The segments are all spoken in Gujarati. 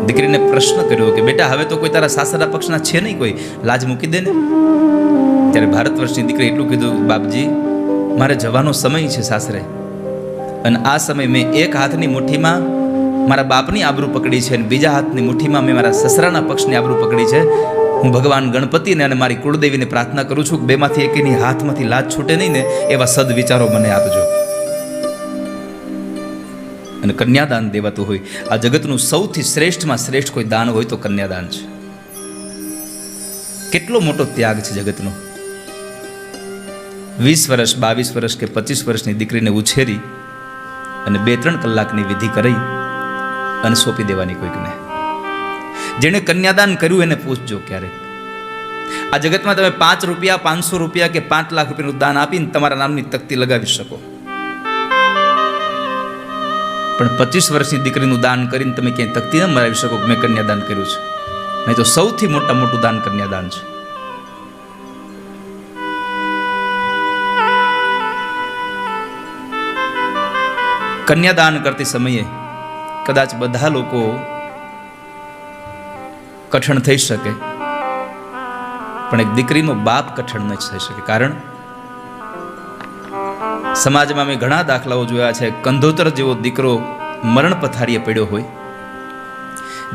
દીકરીને પ્રશ્ન કર્યો કે બેટા હવે તો કોઈ તારા સાસરા પક્ષના છે નહીં, કોઈ લાજ મૂકી દે ને. ત્યારે ભારત વર્ષની દીકરી એટલું કીધું, બાપજી મારે જવાનો સમય છે સાસરે, અને આ સમય મેં એક હાથની મુઠ્ઠીમાં મારા બાપની આબરૂ પકડી છે અને બીજા હાથની મુઠ્ઠીમાં મેં મારા સસરાના પક્ષની આબરૂ પકડી છે. હું ભગવાન ગણપતિને અને મારી કુળદેવીને પ્રાર્થના કરું છું કે બેમાંથી એકેની હાથમાંથી લાજ છૂટે નહીં ને એવા સદવિચારો મને આપજો. અને કન્યાદાન દેવાતું હોય, આ જગતનું સૌથી શ્રેષ્ઠમાં શ્રેષ્ઠ કોઈ દાન હોય તો કન્યાદાન છે. કેટલો મોટો ત્યાગ છે જગતનો. 20 વર્ષ 22 વર્ષ કે 25 વર્ષની દીકરીને ઉછેરી અને 2-3 કલાકની વિધિ કરી અને સોંપી દેવાની કોઈકને. જેણે કન્યાદાન કર્યું એને પૂછજો ક્યારેક. આ જગતમાં તમે 5 રૂપિયા 500 રૂપિયા કે 5 લાખ રૂપિયાનું દાન આપીને તમારા નામની તકતી લગાવી શકો, પણ 25 વર્ષની દીકરીનું દાન કરીને તમે ક્યાંય તકતી ન મરાવી શકો કે મેં કન્યાદાન કર્યું છે. નહીં તો સૌથી મોટું દાન કન્યાદાન છે. કન્યાદાન કરતી સમયે કદાચ બધા લોકો કઠણ થઈ શકે, પણ એક દીકરીનો બાપ કઠણ ન થઈ શકે. કારણ સમાજમાં મેં ઘણા દાખલાઓ જોયા છે. કંધોતર જેવો દીકરો મરણ પથારીએ પડ્યો હોય,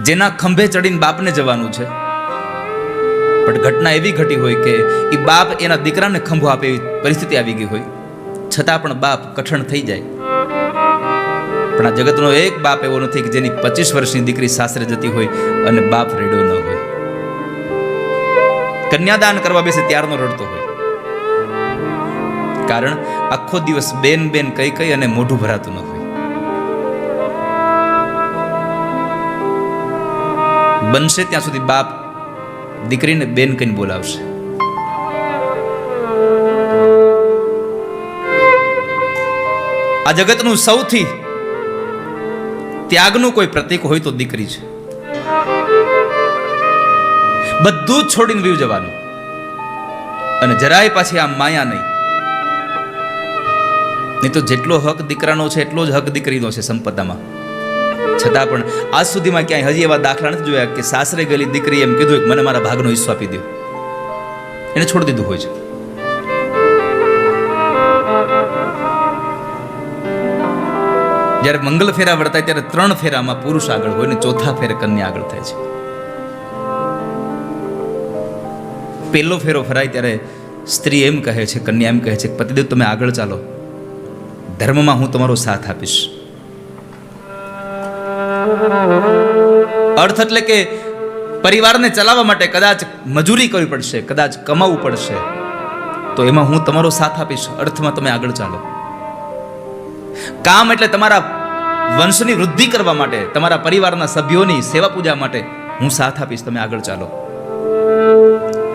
જેના ખંભે ચડીને બાપને જવાનું છે, પણ ઘટના એવી ઘટી હોય કે એ બાપ એના દીકરાને ખંભો આપે એવી પરિસ્થિતિ આવી ગઈ હોય, છતાં પણ બાપ કઠણ થઈ જાય. પણ આ જગતનો એક બાપ એવો નથી કે જેની 25 વર્ષની દીકરી સાસરે જતી હોય અને બાપ રેડ્યો ન હોય. કન્યાદાન કરવા બેસે ત્યારનો રડતો હોય, કારણ આખો દિવસ બેન બેન કઈ કઈ અને મોઢું ભરાતું ન હોય. બનશે ત્યાં સુધી બાપ દીકરીને બેન કહીને બોલાવશે. આ જગતનું સૌથી ત્યાગનું કોઈ પ્રતીક હોય તો દીકરી છે. બધું જ છોડીને વીવ જવાનું, અને જરાય પાછી આમ માયા નહીં. નહીં તો જેટલો હક દીકરાનો છે એટલો જ હક દીકરીનો છે સંપદામાં. છતાં પણ આજ સુધીમાં ક્યાંય હજી એવા દાખલા નથી જોયા કે સાસરે ગયેલી દીકરી એમ કીધું કે મને મારા ભાગનો હિસ્સો આપી દો. એને છોડી દીધું હોય છે. જ્યારે મંગલ ફેરા વર્તાય ત્યારે 3 ફેરામાં પુરુષ આગળ હોય ને 4થા ફેરે કન્યા આગળ થાય છે. પહેલો ફેરો ફરાય ત્યારે સ્ત્રી એમ કહે છે, કન્યા એમ કહે છે, પતિદેવ તમે આગળ ચાલો, ધર્મમાં હું તમારો સાથ આપીશ. અર્થ એટલે કે પરિવારને ચલાવવા માટે કદાચ મજૂરી કરવી પડશે, કદાચ કમાવું પડશે, તો એમાં હું તમારો સાથ આપીશ. અર્થમાં તમે આગળ ચાલો. કામ એટલે તમારા વંશની વૃદ્ધિ કરવા માટે, તમારા પરિવારના સભ્યોની સેવા પૂજા માટે હું સાથ આપીશ, તમે આગળ ચાલો.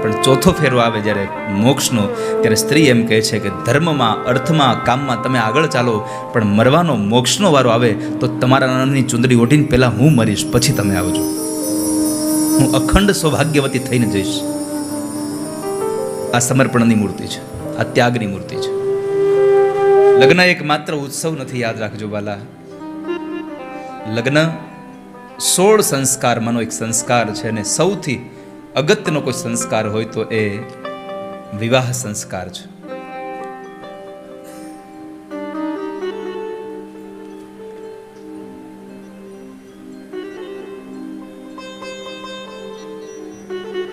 પણ 4થો ફેરો આવે જ્યારે મોક્ષનો, ત્યારે સ્ત્રી એમ કહે છે કે ધર્મમાં, અર્થમાં, કામમાં તમે આગળ ચાલો, પણ મરવાનો મોક્ષનો વારો આવે તો તમારા નામની ચુંદડી ઓઢીને પહેલા હું મરીશ, પછી તમે આવજો. હું અખંડ સૌભાગ્યવતી થઈને જઈશ. આ સમર્પણની મૂર્તિ છે, આ ત્યાગની મૂર્તિ છે. લગ્ન એક માત્ર ઉત્સવ નથી, યાદ રાખજો વાલા. લગ્ન 16 સંસ્કારમાંનો એક સંસ્કાર છે, અને સૌથી અગત્યનો કોઈ સંસ્કાર હોય તો એ વિવાહ સંસ્કાર છે.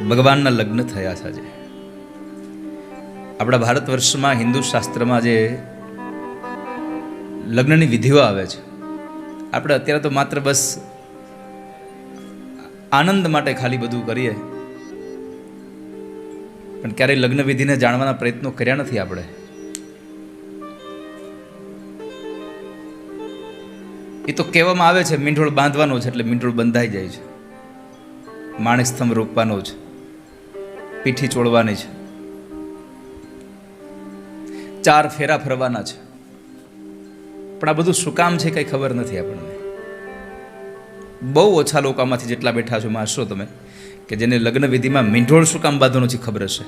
ભગવાનના લગ્ન થયા છે. આજે આપણા ભારત વર્ષમાં હિન્દુ શાસ્ત્રમાં જે લગ્નની વિધિઓ આવે છે, આપણે અત્યારે તો માત્ર બસ આનંદ માટે ખાલી બધું કરીએ, પણ ક્યારેય લગ્ન વિધિને જાણવાના પ્રયત્નો કર્યા નથી આપણે. એ તો કહેવામાં આવે છે મીંઢોળ બાંધવાનો છે એટલે મીંઢોળ બંધાઈ જાય છે, માણેક સ્તંભ રોપવાનો છે, પીઠી ચોળવાની છે, 4 ફેરા ફરવાના છે. પણ આ બધું શું કામ છે કઈ ખબર નથી આપણને. બહુ ઓછા લોકોમાંથી જેટલા બેઠા છો માનશો તમે કે જેને લગ્ન વિધિમાં મીંઢોળ શું કામ બાંધવાનો છે ખબર હશે.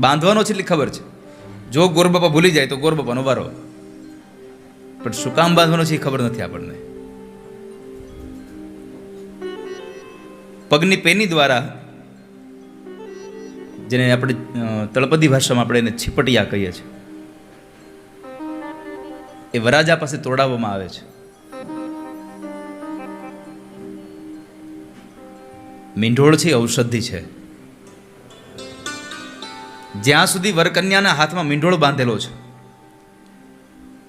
બાંધવાનો છે એટલી ખબર છે. જો ગોરબાપા ભૂલી જાય તો ગોરબાપાનો વારો, પણ શું કામ બાંધવાનો છે એ ખબર નથી આપણને. પગની પેની દ્વારા, જેને આપણે તળપદી ભાષામાં આપણે એને છીપટિયા કહીએ છીએ, એ વરાજા પાસે તોડાવવામાં આવે છે. મીંઢોળ છે ઔષધિ છે. જ્યાં સુધી વરકન્યાના હાથમાં મીંઢોળ બાંધેલો છે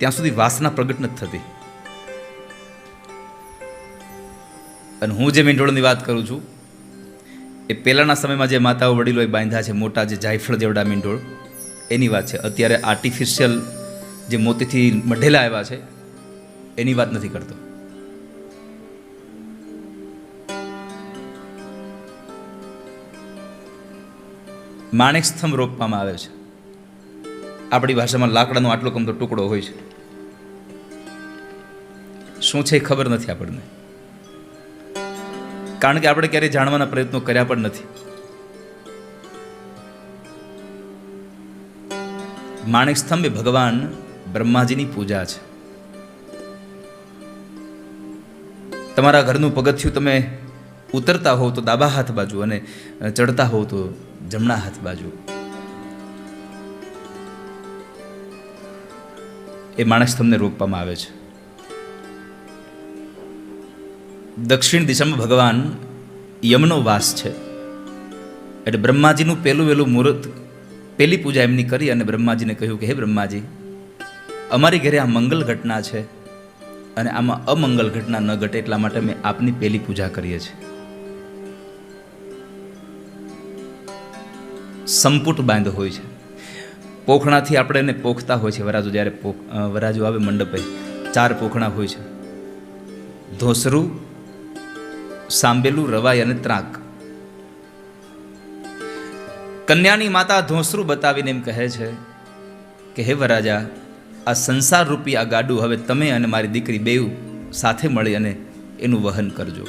ત્યાં સુધી વાસના પ્રગટ નથી થતી. અને હું જે મીંઢોળની વાત કરું છું એ પહેલાના સમયમાં જે માતાઓ વડીલોએ બાંધ્યા છે, મોટા જે જાયફળ જેવડા મીંઢોળ, એની વાત છે. અત્યારે આર્ટિફિશિયલ જે મોતીથી મઢેલા આવ્યા છે એની વાત નથી કરતો. માણેક સ્તંભ રોપવામાં આવે છે. આપણી ભાષામાં લાકડાનો આટલો કમતો ટુકડો હોય છે. શું છે એ ખબર નથી આપણને, કારણ કે આપણે ક્યારેય જાણવાના પ્રયત્નો કર્યા પણ નથી. માણેક સ્તંભ એ ભગવાન બ્રહ્માજીની પૂજા છે. તમારા ઘરનું પગથિયું તમે ઉતરતા હોવ તો ડાબા હાથ બાજુ અને ચડતા હોવ તો જમણા હાથ બાજુ એ માણેક સ્તંભને રોપવામાં આવે છે. દક્ષિણ દિશામાં ભગવાન યમનો વાસ છે. એટલે બ્રહ્માજીનું પહેલું વહેલું મુહૂર્ત, પહેલી પૂજા એમની કરી અને બ્રહ્માજીને કહ્યું કે હે બ્રહ્માજી, અમારી ઘરે આ મંગલ ઘટના છે અને આમાં અમંગલ ઘટના ન ઘટે એટલા માટે અમે આપની પહેલી પૂજા કરીએ છીએ. સંપુટ બાંધ હોય છે. પોખણાથી આપણે એને પોખતા હોય છે. વરાજો જ્યારે વરાજો આવે મંડપે, 4 પોખણા હોય છે: ધોસરું, સાંબેલું, રવાઈ અને ત્રાક. કન્યાની માતા ધોસરું બતાવીને એમ કહે છે કે હે વરાજા, આ સંસાર રૂપી આ ગાડું હવે તમે અને મારી દીકરી બેઉ સાથે મળી અને એનું વહન કરજો.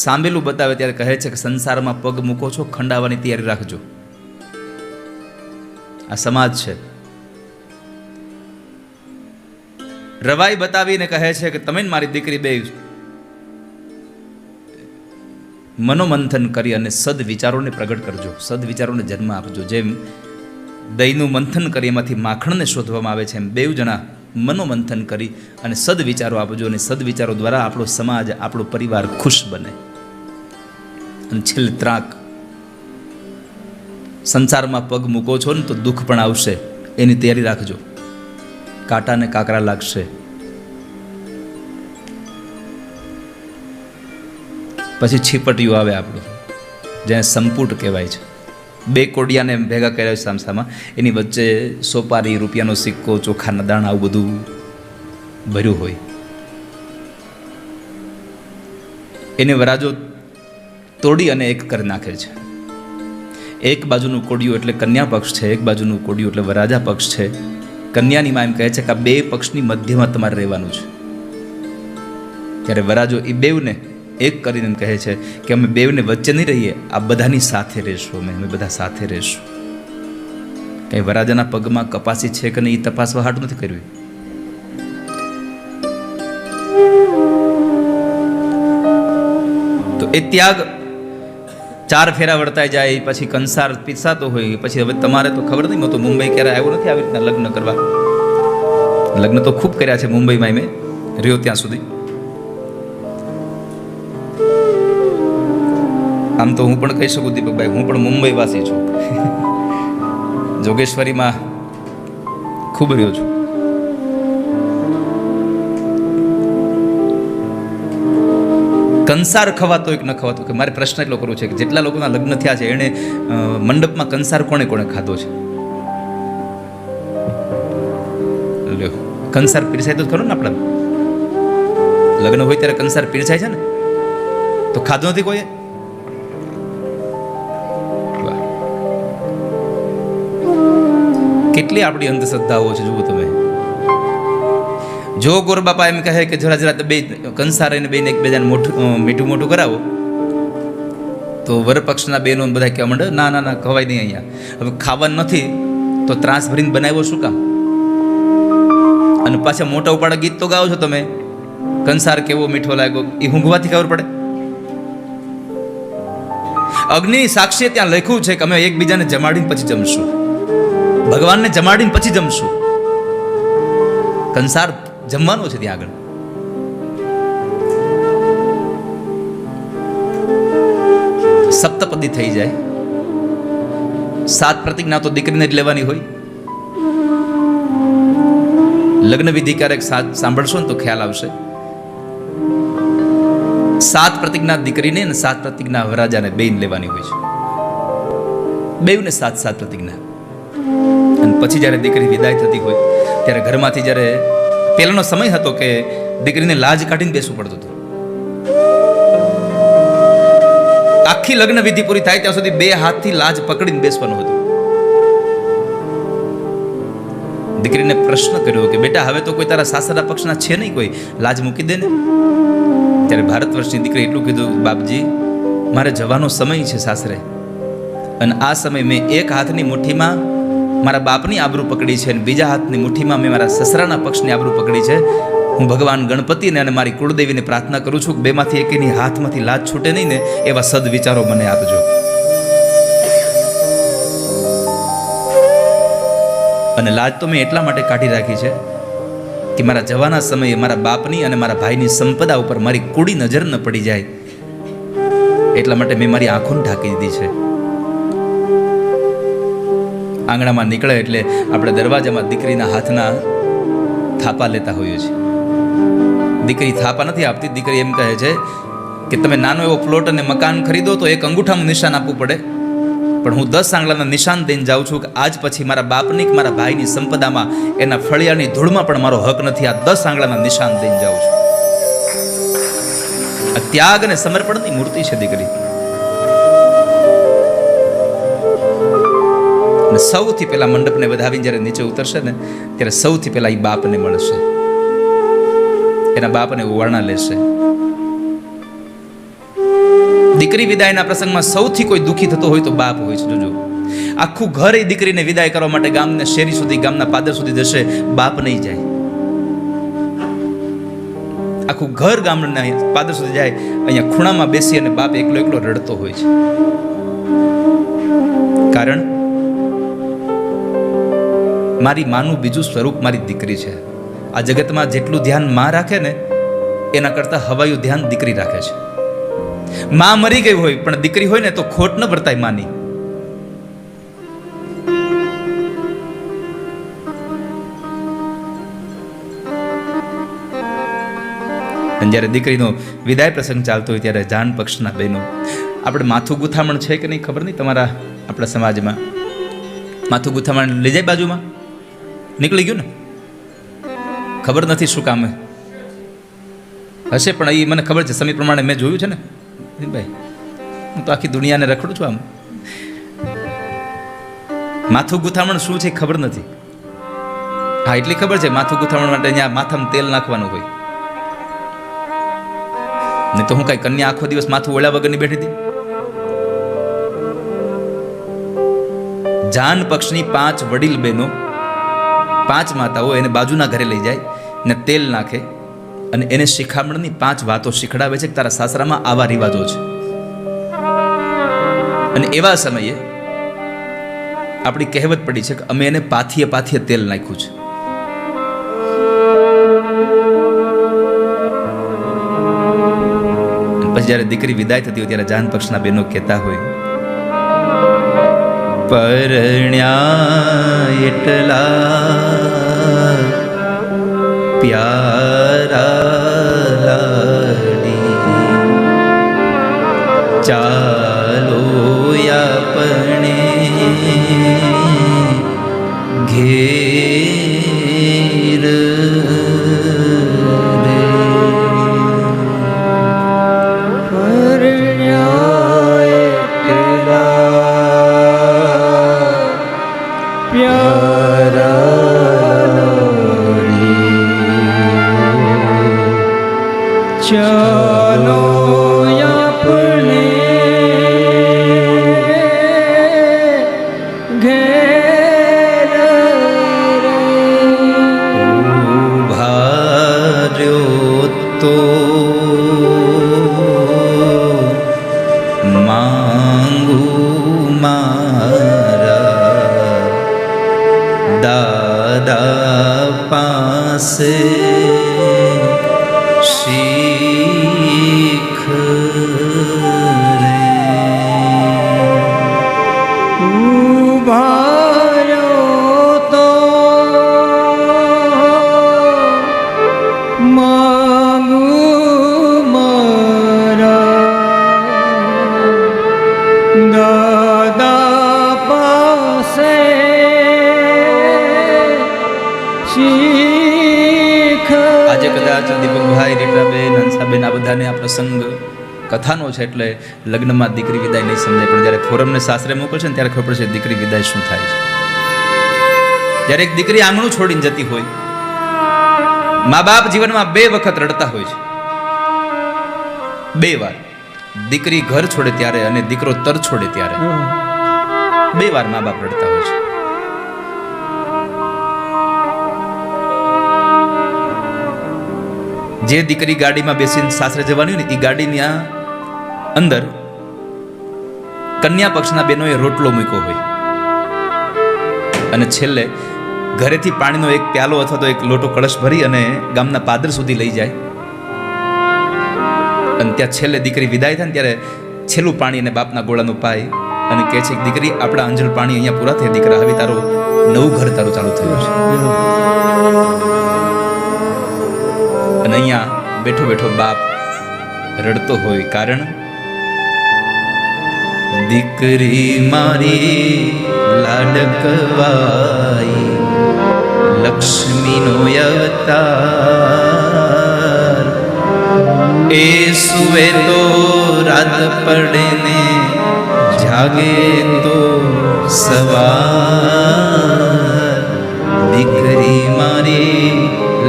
સાંબેલું બતાવે ત્યારે કહે છે કે સંસારમાં પગ મૂકો છો, ખંડાવવાની તૈયારી રાખજો. આ સમાજ છે. રવાઈ બતાવીને કહે છે કે તમે મારી દીકરી બે મનોમંથન કરી અને સદ વિચારોને પ્રગટ કરજો, સદ વિચારોને જન્મ આપજો. જેમ દહીંનું મંથન કરી એમાંથી માખણને શોધવામાં આવે છે, એમ બેઉ જણા મનોમંથન કરી અને સદ વિચારો આપજો. અને સદ વિચારો દ્વારા આપણો સમાજ, આપણો પરિવાર ખુશ બને. અને છેલ્લે ત્રાક. સંસારમાં પગ મૂકો છો ને તો દુઃખ પણ આવશે, એની તૈયારી રાખજો. કાંટા ને કાકરા લાગશે. પછી છીપટિયું આવે આપણું, જેને સંપુટ કહેવાય છે. 2 કોડિયાને ભેગા કર્યા છે સામસામાં, એની વચ્ચે સોપારી, રૂપિયાનો સિક્કો, ચોખાના દાણા, આવું બધું ભર્યું હોય. એને વરાજો તોડી અને એક કરી નાખે છે. એક બાજુનું કોડિયું એટલે કન્યા પક્ષ છે, એક બાજુનું કોડિયું એટલે વરાજા પક્ષ છે. કન્યાની માં એમ કહે છે કે આ 2 પક્ષની મધ્યમાં તમારે રહેવાનું છે. ત્યારે વરાજો એ બેવને એક કરીને એમ કહે છે કે અમે બેવને વચ્ચે નહીં રહીએ, આ બધાની સાથે રહેશું, અમે બધા સાથે રહેશું. કઈ વરાજાના પગમાં કપાસી છે કે નહીં એ તપાસવા હાટ નથી કરવી. તો એ ત્યાગ 4 ફેરા વર્તાઈ જાય, પછી કંસાર પીસાતો હોય. પછી હવે તમારે તો ખબર નહીં, તો મુંબઈ ક્યારે આવ્યો નથી આવી રીતના લગ્ન કરવા. લગ્ન તો ખૂબ કર્યા છે મુંબઈમાં, મેં રહ્યો ત્યાં સુધી. આમ તો હું પણ કહી શકું દીપકભાઈ, હું પણ મુંબઈ વાસી છું. જોગેશ્વરીમાં ખૂબ રહ્યો છું. કંસાર ખવાતો એક ન ખવાતો, કે મારે પ્રશ્ન એટલો કરવો છે કે જેટલા લોકોના લગ્ન થયા છે એણે મંડપમાં કંસાર કોણે કોણે ખાધો છે? કંસાર પીરસાય તો ખરો ને. આપણા લગ્ન હોય ત્યારે કંસાર પીરસાય છે ને, તો ખાધો નથી કોઈએ? કેટલી આપણી અંધશ્રદ્ધાઓ છે જુઓ તમે. જો ગોર બાપા એમ કહે કે જરા જરા બે કંસાર એને બેને એકબીજાને મીઠું મોટું કરાવો, તો વરપક્ષના બહેનો બધા કહેવા માંડે ના ના ના ખવાય નહીં અહીંયા. હવે ખાવાનું નથી તો ત્રાસ ભરીને બનાવ્યો શું કામ? અને પાછા મોટા ઉપાડા ગીત તો ગાઓ છો તમે, કંસાર કેવો મીઠો લાગ્યો, એ ઊંઘવાથી ખબર પડે? અગ્નિની સાક્ષીએ ત્યાં લખ્યું છે કે અમે એકબીજાને જમાડીને પછી જમશું, ભગવાનને જમાડીને પછી જમશું. કંસાર જમવાનો છે ત્યાં આગળ. સપ્તપદી થઈ જાય. 7 પ્રતિજ્ઞા તો દીકરીને જ લેવાની હોય. લગ્ન વિધિ ક્યારેક સાંભળશો ને તો ખ્યાલ આવશે. 7 પ્રતિજ્ઞા દીકરીને અને 7 પ્રતિજ્ઞા વરરાજાને બેન લેવાની હોય છે. બેઉને 7 પ્રતિજ્ઞા. અને પછી જ્યારે દીકરી વિદાય થતી હોય ત્યારે ઘરમાંથી જ્યારે પહેલાનો સમય હતો કે દીકરીને લાજ કાઢીને બેસવું પડતું હતું. આખી લગ્ન વિધિ પૂરી થાય ત્યાં સુધી 2 હાથથી લાજ પકડીને બેસવાનું હતું. દીકરીને પ્રશ્ન કર્યો કે બેટા હવે તો કોઈ તારા સાસરા પક્ષના છે નહીં, કોઈ લાજ મૂકી દે ને. ત્યારે ભારત વર્ષની દીકરી એટલું કીધું, બાપજી મારે જવાનો સમય છે સાસરે, અને આ સમય મેં એક હાથની મુઠ્ઠીમાં મારા બાપની આબરૂ પકડી છે અને બીજા હાથની મુઠ્ઠીમાં મેં મારા સસરાના પક્ષની આબરૂ પકડી છે. હું ભગવાન ગણપતિને અને મારી કુળદેવીને પ્રાર્થના કરું છું કે બેમાંથી એકેની હાથમાંથી લાજ છૂટે નહીં ને, એવા સદવિચારો મને આપજો. અને લાજ તો મેં એટલા માટે કાઢી રાખી છે કે મારા જવાના સમયે મારા બાપની અને મારા ભાઈની સંપદા ઉપર મારી કુડી નજર ન પડી જાય, એટલા માટે મેં મારી આંખોને ઢાંકી દીધી છે. આંગણામાં નીકળે એટલે આપણે દરવાજામાં દીકરીના હાથના થાપા લેતા હોઈએ છીએ. દીકરી થાપા નથી આપતી. દીકરી એમ કહે છે કે તમે નાનો એવો પ્લોટ અને મકાન ખરીદો તો એક અંગૂઠાનું નિશાન આપવું પડે, પણ હું 10 આંગળાના નિશાન દઈને જાઉં છું કે આજ પછી મારા બાપની કે મારા ભાઈની સંપદામાં એના ફળિયાની ધૂળમાં પણ મારો હક નથી. આ 10 આંગળાના નિશાન દઈને જાઉં છું. આ ત્યાગ અને સમર્પણની મૂર્તિ છે દીકરી. અને સૌથી પહેલા મંડપને વધાવીને જ્યારે નીચે ઉતરશે ને ત્યારે સૌથી પહેલા એ બાપને મળશે, એના બાપને ઓવારણા લેશે. દીકરી વિદાયના પ્રસંગમાં સૌથી કોઈ દુઃખી થતો હોય તો બાપ હોય છે. જોજો, આખું ઘર એ દીકરીને વિદાય કરવા માટે ગામને શેરી સુધી, ગામના પાદર સુધી જશે, બાપ નહીં જાય. આખું ઘર ગામના પાદર સુધી જાય, અહીંયા ખૂણામાં બેસી અને બાપ એકલો એકલો રડતો હોય છે. કારણ મારી માનું બીજું સ્વરૂપ મારી દીકરી છે. આ જગતમાં જેટલું ધ્યાન માં રાખે ને એના કરતા હવાયું ધ્યાન દીકરી રાખે છે. માં મરી ગઈ હોય પણ દીકરી હોય ને તો ખોટ ન વર્તાય માની. અને જ્યારે દીકરીનો વિદાય પ્રસંગ ચાલતો હોય ત્યારે જાન પક્ષના બહેનો, આપણે માથું ગુથામણ છે કે નહીં ખબર નહીં તમારા આપણા સમાજમાં. માથું ગુથામણ લઈ જાય બાજુમાં, નીકળી ગયું ને, ખબર નથી શું કામ હશે, પણ એ મને ખબર છે. સમય પ્રમાણે મેં જોયું છે ને ભાઈ, હું તો આખી દુનિયાને રખડું છું. આમ માથું ગુથામણ શું છે ખબર નથી. હા એટલી ખબર છે, માથું ગુથામણ માટે અહીંયા માથામાં તેલ નાખવાનું હોય. નહીં તો હું કઈ કન્યા આખો દિવસ માથું ઓળ્યા વગરની બેઠી હતી. જાન પક્ષની 5 વડીલ બહેનો, 5 માતાઓ એને બાજુના ઘરે લઈ જાય ને તેલ નાખે અને એને શિખામણની 5 વાતો શીખડાવે છે કે તારા સાસરામાં આવા રિવાજો છે. અને એવા સમયે આપણી કહેવત પડી છે કે અમે એને પાથીએ પાથીએ તેલ નાખ્યું છે. પછી જ્યારે દીકરી વિદાય થતી હોય ત્યારે જાન પક્ષના બહેનો કહેતા હોય, પરણ્યા એટલા પ્યારા લાડી, ચાલો આપણે ઘેર ચાલો આપણે ઘેર ઉભાર્યો તો માંગ पासे शीख रे। ઉભાર્યો તો માંગુ મારા દાદા પાસે શીખ. આજે કદાચ દીપકભાઈ, રીટાબેન, હંસાબેન આ બધાને આ પ્રસંગ કથાનો છે એટલે લગ્નમાં દીકરી વિદાય નહીં સમજાય, પણ જ્યારે ફોરમને સાસરે મોકલશે ને ત્યારે ખબર પડશે દીકરી વિદાય શું થાય છે. જ્યારે એક દીકરી આંગણું છોડીને જતી હોય, મા બાપ જીવનમાં 2 વખત રડતા હોય છે. 2 વાર દીકરી ઘર છોડે ત્યારે અને દીકરો તર છોડે ત્યારે 2 વાર મા બાપ રડતા હોય છે. જે દીકરી ગાડીમાં બેસીને સાસરે જવાની હોય ને, એ ગાડીની અંદર કન્યા પક્ષના બહેનોએ રોટલો મૂક્યો હોય અને છેલ્લે ઘરેથી પાણીનો એક પ્યાલો અથવા તો એક લોટો કળશ ભરી અને ગામના પાદર સુધી લઈ જાય અને ત્યાં છેલ્લે દીકરી વિદાય થાય ને ત્યારે છેલ્લું પાણી અને બાપના ગોળાનું પાય અને કહે છે કે દીકરી, આપણા અંજળ પાણી અહીંયા પૂરા થયા, દીકરા હવે તારો નવું ઘર તારું ચાલુ થયું છે. અને અહીંયા બેઠો બેઠો બાપ રડતો હોય, કારણ દીકરી મારી લાડકવાઈ લક્ષ્મીનો અવતાર, એ સુવે તો રાત પડે ને જાગે તો સવાર, દીકરી મારી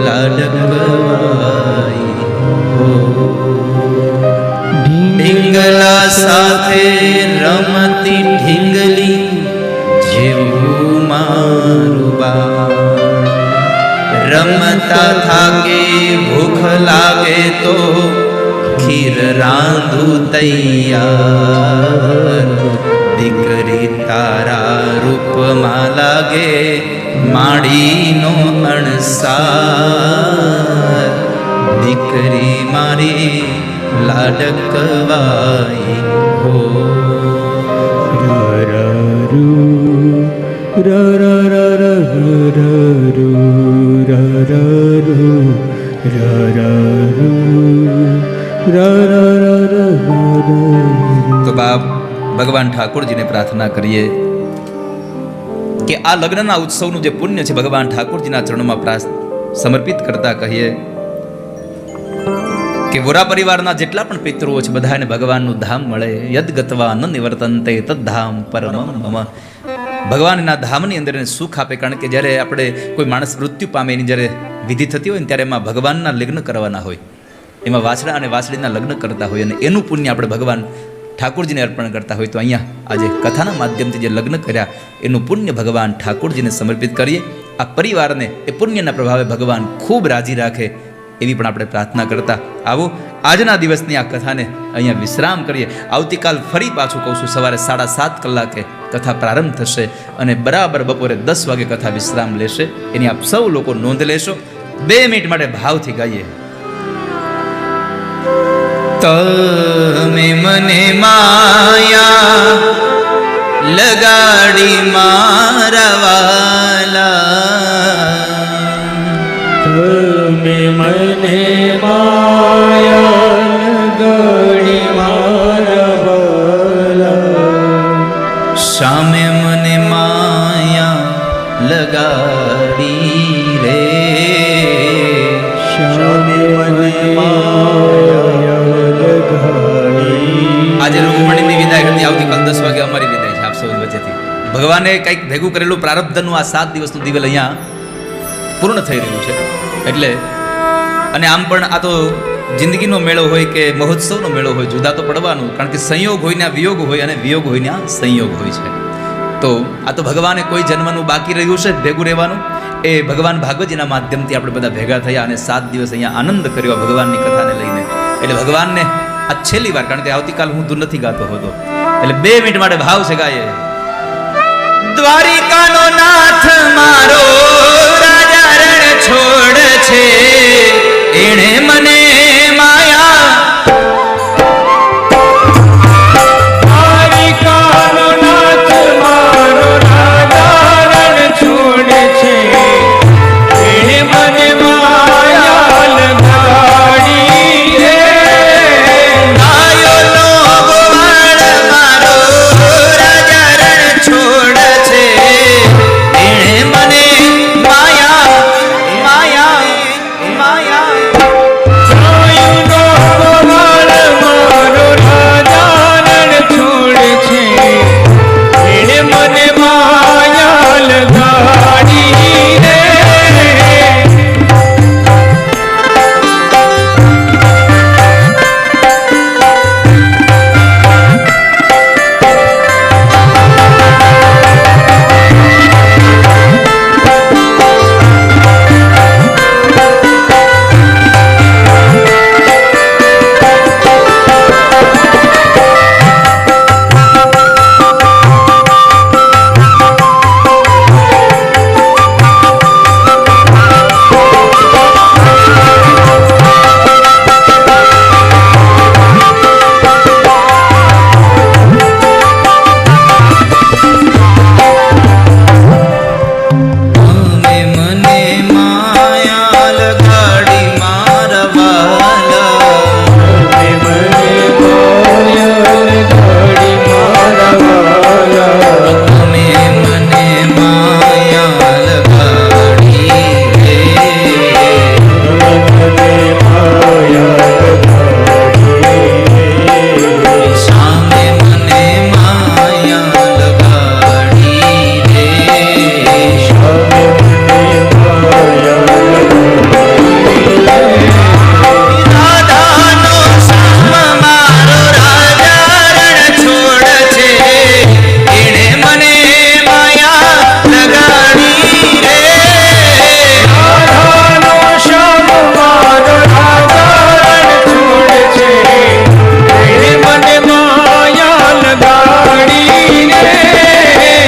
લાડકવાઈ ઢીંગલા સાથે રમતી ઢીંગલી જેવું મારું બાળ, રમતા થાકે ભૂખ લાગે તો ખીર રાંધું તૈયાર, દીકરી તારા રૂપમાં લાગે માડીનો અણસાર, દીકરી મારી લાડકવાઈ હો. તો બાપ ભગવાન ઠાકોરજીને પ્રાર્થના કરીએ કે આ લગ્નના ઉત્સવનું જે પુણ્ય છે ભગવાન ઠાકોરજીના ચરણોમાં સમર્પિત કરતા કહીએ કે વોરા પરિવારના જેટલા પણ પિતૃઓ છે બધાને ભગવાનનું ધામ મળે. યદ ગત્વા ન નિવર્તન્તે તદ ધામ પરમં મમ. ભગવાનના ધામની અંદર એને સુખ આપે, કારણ કે જ્યારે આપણે કોઈ માણસ મૃત્યુ પામે એની જ્યારે વિધિ થતી હોય ને ત્યારે એમાં ભગવાનના લગ્ન કરવાના હોય, એમાં વાછડા અને વાછડીના લગ્ન કરતા હોય અને એનું પુણ્ય આપણે ભગવાન ઠાકોરજીને અર્પણ કરતા હોય. તો અહીંયા આજે કથાના માધ્યમથી જે લગ્ન કર્યા એનું પુણ્ય ભગવાન ઠાકોરજીને સમર્પિત કરીએ. આ પરિવારને એ પુણ્યના પ્રભાવે ભગવાન ખૂબ રાજી રાખે એવી પણ આપણે પ્રાર્થના કરતા આવો. આજના દિવસની આ કથાને અહીંયા વિશ્રામ કરીએ. આવતીકાલ ફરી પાછું કહું છું, સવારે 7:30 કલાકે કથા પ્રારંભ થશે અને બરાબર બપોરે 10 વાગે કથા વિશ્રામ લેશે. એની આપ સૌ લોકો નોંધ લેશો. 2 મિનિટ માટે ભાવથી ગાઈએ. તમે મને માયા લગાડી મારા વાલા, તમે મને માયા લગાડી મારા વાલા, સામે મને માયા લગાડી રે, સામે મને માયા લગાડી. આજે રૂકમણીની વિદાય કરતી આવતીકાલ 10 વાગે અમારી વિદાય છે આપ સૌ વચ્ચેથી. ભગવાને કંઈક ભેગું કરેલું પ્રારબ્ધનું આ 7 દિવસનું દિવેલ અહીંયા પૂર્ણ થઈ રહ્યું છે. એટલે અને આમ પણ આ તો જિંદગીનો મેળો હોય કે મહોત્સવનો મેળો હોય, જુદા તો પડવાનું, કારણ કે સંયોગ હોય ને વિયોગ હોય અને વિયોગ હોય ને સંયોગ હોય છે. તો આ તો ભગવાને કોઈ જન્મનું બાકી રહ્યું છે ભેગું રહેવાનું, એ ભગવાન ભાગવતજીના માધ્યમથી આપણે બધા ભેગા થયા અને 7 દિવસ અહીંયા આનંદ કર્યો ભગવાનની કથાને લઈને. એટલે ભગવાનને આ છેલ્લી વાર, કારણ કે આવતીકાલ હું ધૂન નથી ગાતો હતો, એટલે 2 મિનિટ માટે ભાવ છે ગાયે. દ્વારિકાનો નાથ મારો રાજા રણ છોડ છે એણે મને માયા દ્વારિકાનો નાથ મારો રાજા રણ છોડે છે એણે મને માયા લગાડી રે ગાયોનો ગોવાળ મારો રાજા રણ છોડ છે એણે મને માયા માયા માયા ગાયોનો ગોવાળ મારો રાજા રણ છોડે છે એણે મને માયા લગાડી રે તમે મને માયા લગાડી મારવાલા મને માયા લગાડી મારા વાલા તમે મને માયા લગાડી રે મને માયા લગાડી સામે મને માયા લગાડી રે રાધાનો શ્યામ મારો રાજા રણ છોડ છે એણે મને માયા લગાડી રે રાધાનો શ્યામ મારો રાજા રણ છોડે છે એણે મને માયા લગાડી રે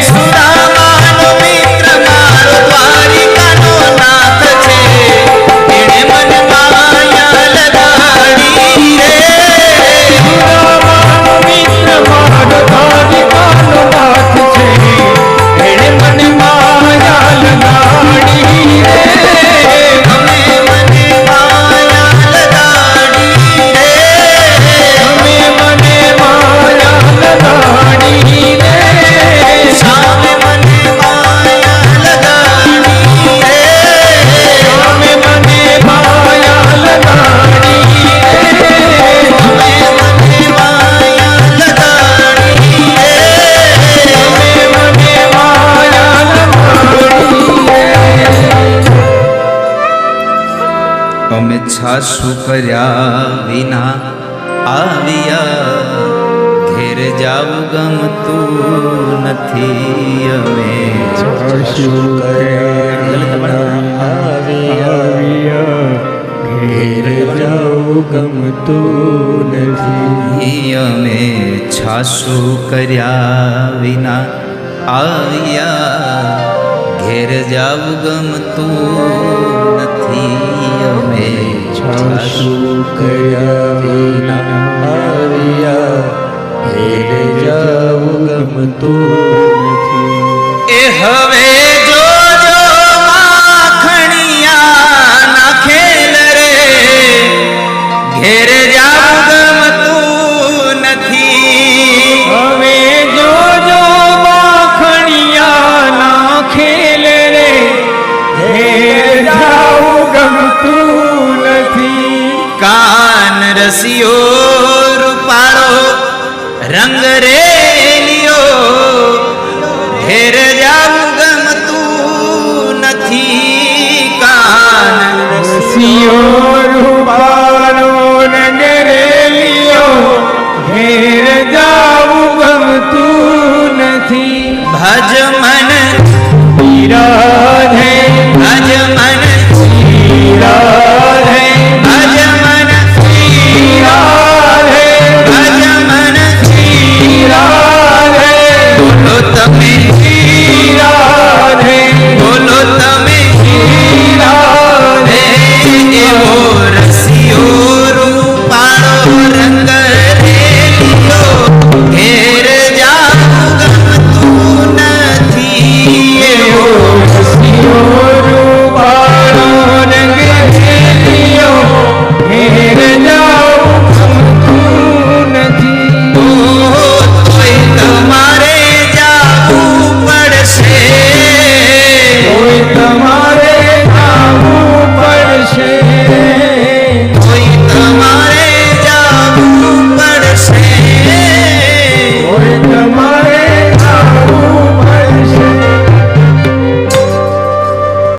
સુદામાનો મિત્ર મારો દ્વારિકાનો નાથ છે એણે મને માયા લગાડી રે સુદામાનો મિત્ર મારો દ્વારિકાનો નાથ છે એણે મને માયા લગાડી રે તમે મને માયા લગાડી રે તમે મને માયા લગાડી રે સામે મને માયા લગાડી રે તમે મને માયા લગાડી રે તમે મને માયા લગાડી રે તમે મને માયા લગાડી અમે છાશું કર્યા વિના આવ્યા ઘેર જાવું ગમતું નથી અમે છાશું ઘેર જાઉં ગમતું નથી અમે છાશું કર્યા વિના આવ્યા ઘેર જાવું ગમતું નથી અમે છાશું કર્યા વિના આવ્યા ઘેર જાઉં ગમતું નથી એ હવે જોજો માખણિયા ના ખેલ રે ઘેર જાવું ગમતું નથી હવે જોજો માખણિયા ના ખેલ રે ઘેર જાઉં ગમતું નથી કાન રસિયો રૂપાળો રંગ રેલિયો ઘેર જાવું ગમતું નથી કાન રસિયો રૂપાળો રંગ રેલિયો ઘેર જાઉં ગમતું નથી ભજ